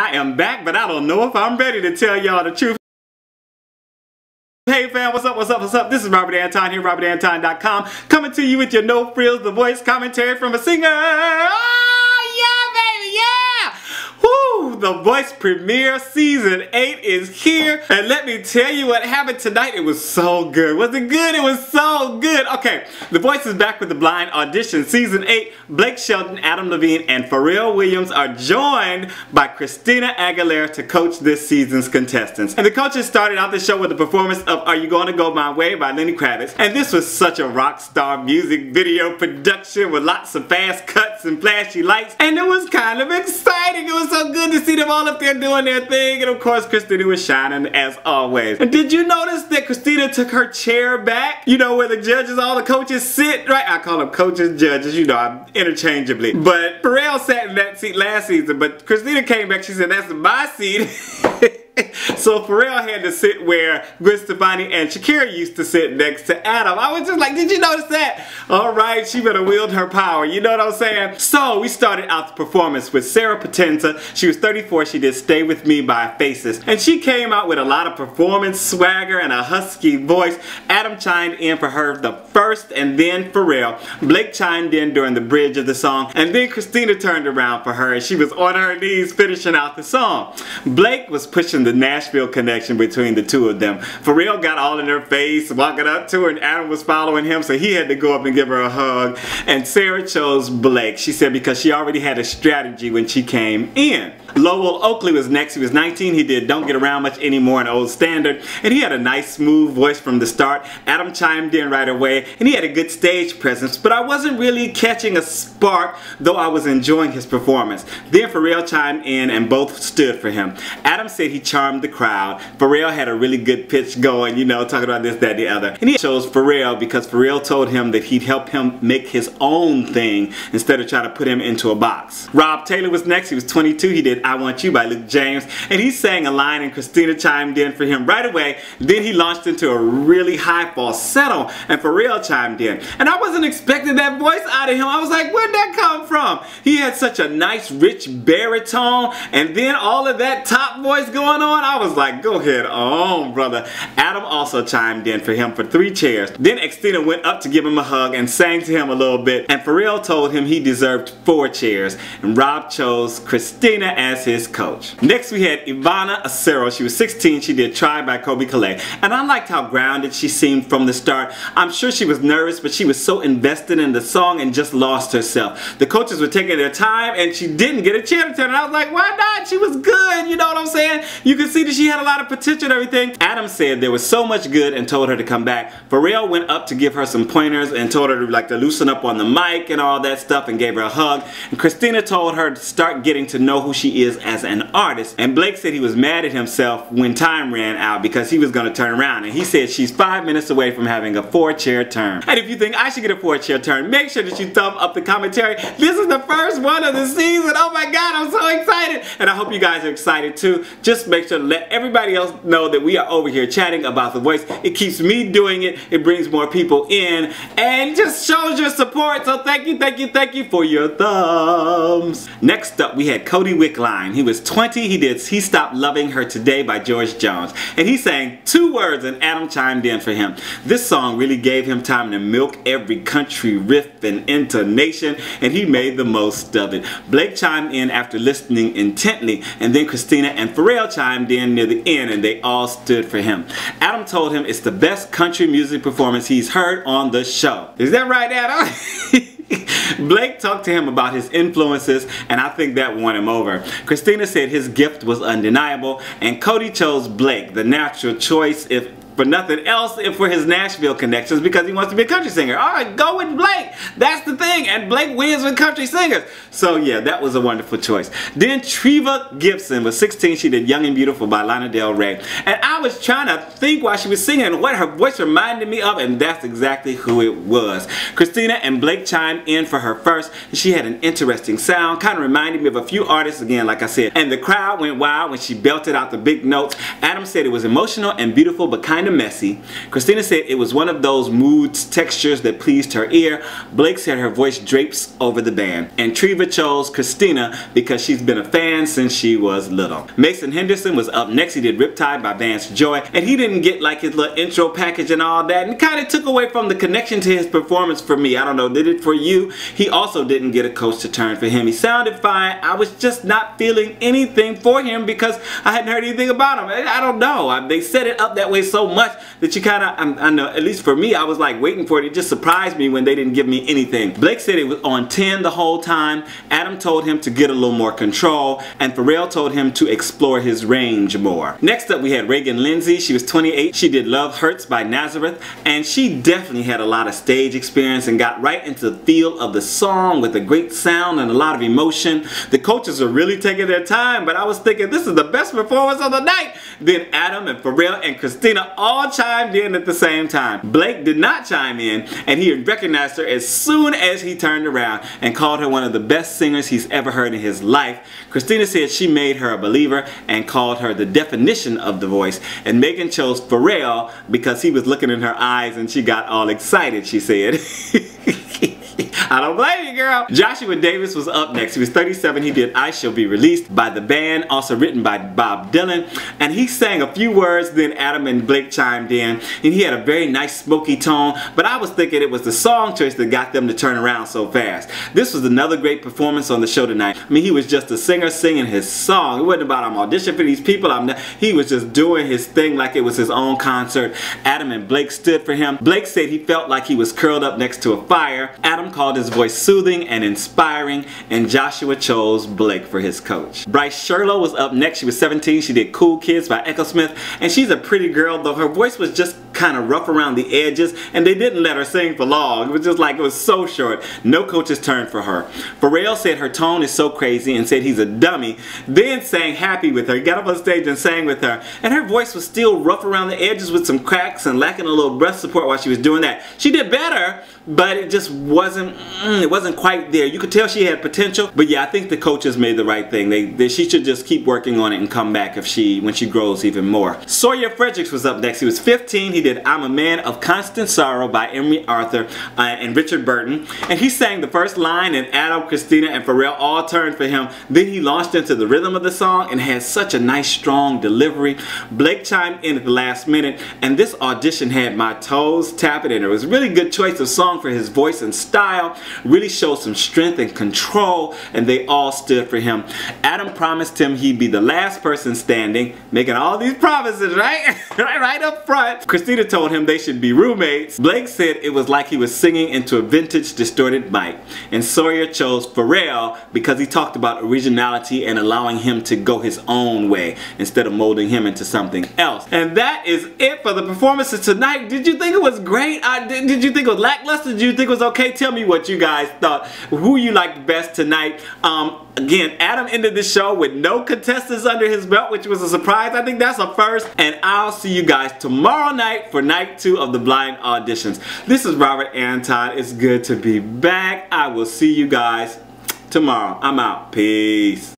I am back, but I don't know if I'm ready to tell y'all the truth. Hey fam, what's up, what's up, what's up? This is Robert Anton here, robertantonnyc.com, coming to you with your no frills, the voice commentary from a singer. Oh yeah, baby, yeah! Woo! The Voice premiere season 8 is here, and let me tell you what happened tonight. It was so good. Was it good? It was so good. Okay, The Voice is back with the Blind Audition season 8. Blake Shelton, Adam Levine, and Pharrell Williams are joined by Christina Aguilera to coach this season's contestants. And the coaches started out the show with a performance of Are You Gonna Go My Way by Lenny Kravitz. And this was such a rock star music video production with lots of fast cuts and flashy lights. And it was kind of exciting. It was so good to see them all up there doing their thing. And of course, Christina was shining as always. And did you notice that Christina took her chair back? You know, where the judges, all the coaches sit, right? I call them coaches, judges, you know, interchangeably. But Pharrell sat in that seat last season, but Christina came back, she said, that's my seat. So Pharrell had to sit where Gwen Stefani and Shakira used to sit next to Adam. I was just like, did you notice that? Alright, she better wield her power, you know what I'm saying? So we started out the performance with Sarah Potenza. She was 34, she did Stay With Me by Faces. And she came out with a lot of performance swagger and a husky voice. Adam chimed in for her the first, and then Pharrell. Blake chimed in during the bridge of the song, and then Christina turned around for her and she was on her knees finishing out the song. Blake was pushing the Nashville connection between the two of them. Pharrell got all in her face, walking up to her, and Adam was following him, so he had to go up and give her a hug. And Sarah chose Blake, she said, because she already had a strategy when she came in. Lowell Oakley was next. He was 19. He did Don't Get Around Much Anymore, an old standard. And he had a nice smooth voice from the start. Adam chimed in right away, and he had a good stage presence, but I wasn't really catching a spark, though I was enjoying his performance. Then Pharrell chimed in and both stood for him. Adam said he charmed the crowd. Pharrell had a really good pitch going, you know, talking about this, that, the other. And he chose Pharrell because Pharrell told him that he'd help him make his own thing instead of trying to put him into a box. Rob Taylor was next. He was 22. He did I Want You by Luke James, and he sang a line and Christina chimed in for him right away. Then he launched into a really high falsetto and Pharrell chimed in. And I wasn't expecting that voice out of him. I was like, where'd that come from? He had such a nice rich baritone, and then all of that top voice going on. I was like, go ahead on, brother. Adam also chimed in for him for 3 chairs. Then Xtina went up to give him a hug and sang to him a little bit, and Pharrell told him he deserved 4 chairs, and Rob chose Christina as his coach. Next we had Ivonne Acero. She was 16. She did Try by Colbie, and I liked how grounded she seemed from the start. I'm sure she was nervous, but she was so invested in the song and just lost herself. The coaches were taking their time and she didn't get a chair to turn, and I was like, why not? She was good, you know what I'm saying? You could see that she had a lot of potential and everything. Adam said there was so much good and told her to come back. Pharrell went up to give her some pointers and told her to loosen up on the mic and all that stuff and gave her a hug. And Christina told her to start getting to know who she is as an artist. And Blake said he was mad at himself when time ran out because he was going to turn around. And he said she's 5 minutes away from having a 4-chair turn. And if you think I should get a 4-chair turn, make sure that you thumb up the commentary. This is the first one of the season. Oh my God, I'm so excited. And I hope you guys are excited too. Just make sure to let everybody else know that we are over here chatting about The Voice. It keeps me doing it. It brings more people in and just shows your support. So thank you, thank you, thank you for your thumbs. Next up, we had Cody Wickline. He was 20. He Stopped Loving Her Today by George Jones. And he sang 2 words and Adam chimed in for him. This song really gave him time to milk every country riff and intonation, and he made the most of it. Blake chimed in after listening intently, and then Christina and Pharrell chimed in near the end, and they all stood for him. Adam told him it's the best country music performance he's heard on the show. Is that right, Adam? Blake talked to him about his influences, and I think that won him over. Christina said his gift was undeniable, and Cody chose Blake, the natural choice if for nothing else for his Nashville connections, because he wants to be a country singer. Alright, go with Blake. That's the thing. And Blake wins with country singers. So yeah, that was a wonderful choice. Then Treeva Gibson was 16. She did Young and Beautiful by Lana Del Rey. And I was trying to think while she was singing what her voice reminded me of, and that's exactly who it was. Christina and Blake chimed in for her first. She had an interesting sound, kind of reminded me of a few artists again, like I said. And the crowd went wild when she belted out the big notes. Adam said it was emotional and beautiful, but kind kind of messy. Christina said it was one of those moods, textures that pleased her ear. Blake said her voice drapes over the band. And Treeva chose Christina because she's been a fan since she was little. Mason Henderson was up next. He did Riptide by Vance Joy, and he didn't get like his little intro package and all that, and kind of took away from the connection to his performance for me. I don't know, did it for you? He also didn't get a coach to turn for him. He sounded fine. I was just not feeling anything for him because I hadn't heard anything about him. I don't know. They set it up that way so much that you kind of, I know, at least for me, I was like waiting for it. It just surprised me when they didn't give me anything. Blake said it was on 10 the whole time. Adam told him to get a little more control, and Pharrell told him to explore his range more. Next up we had Reagan Linsey. She was 28. She did Love Hurts by Nazareth, and she definitely had a lot of stage experience and got right into the feel of the song with a great sound and a lot of emotion. The coaches are really taking their time, but I was thinking this is the best performance of the night. Then Adam and Pharrell and Christina all chimed in at the same time. Blake did not chime in, and he recognized her as soon as he turned around and called her one of the best singers he's ever heard in his life. Christina said she made her a believer and called her the definition of the voice. And Meghan chose Pharrell because he was looking in her eyes and she got all excited, she said. I don't blame you, girl. Joshua Davis was up next. He was 37. He did I Shall Be Released by the band, also written by Bob Dylan. And he sang a few words, then Adam and Blake chimed in. And he had a very nice smoky tone, but I was thinking it was the song choice that got them to turn around so fast. This was another great performance on the show tonight. I mean, he was just a singer singing his song. It wasn't about I'm auditioning for these people. He was just doing his thing like it was his own concert. Adam and Blake stood for him. Blake said he felt like he was curled up next to a fire. Adam called his voice soothing and inspiring, and Joshua chose Blake for his coach. Bryce Sherlow was up next. She was 17. She did Cool Kids by Echo Smith, and she's a pretty girl, though her voice was just kind of rough around the edges, and they didn't let her sing for long. It was just like, it was so short. No coach's turn for her. Pharrell said her tone is so crazy and said he's a dummy, then sang Happy with her. He got up on stage and sang with her, and her voice was still rough around the edges with some cracks and lacking a little breath support while she was doing that. She did better, but it just wasn't quite there. You could tell she had potential, but yeah, I think the coaches made the right thing. She should just keep working on it and come back when she grows even more. Sawyer Fredericks was up next. He was 15. He did I'm a Man of Constant Sorrow by Emery Arthur and Richard Burton, and he sang the first line, and Adam, Christina, and Pharrell all turned for him. Then he launched into the rhythm of the song and had such a nice strong delivery. Blake chimed in at the last minute, and this audition had my toes tapping, and it was a really good choice of song for his voice and style. Really showed some strength and control, and they all stood for him. Adam promised him he'd be the last person standing, making all these promises, right? right up front. Christina told him they should be roommates. Blake said it was like he was singing into a vintage distorted mic. And Sawyer chose Pharrell because he talked about originality and allowing him to go his own way instead of molding him into something else. And that is it for the performances tonight. Did you think it was great? Did you think it was lackluster? Did you think it was okay? Tell me what you guys thought. Who you liked best tonight? Again, Adam ended the show with no contestants under his belt, which was a surprise. I think that's a first. And I'll see you guys tomorrow night for night 2 of the Blind Auditions. This is Robert Anton. It's good to be back. I will see you guys tomorrow. I'm out. Peace.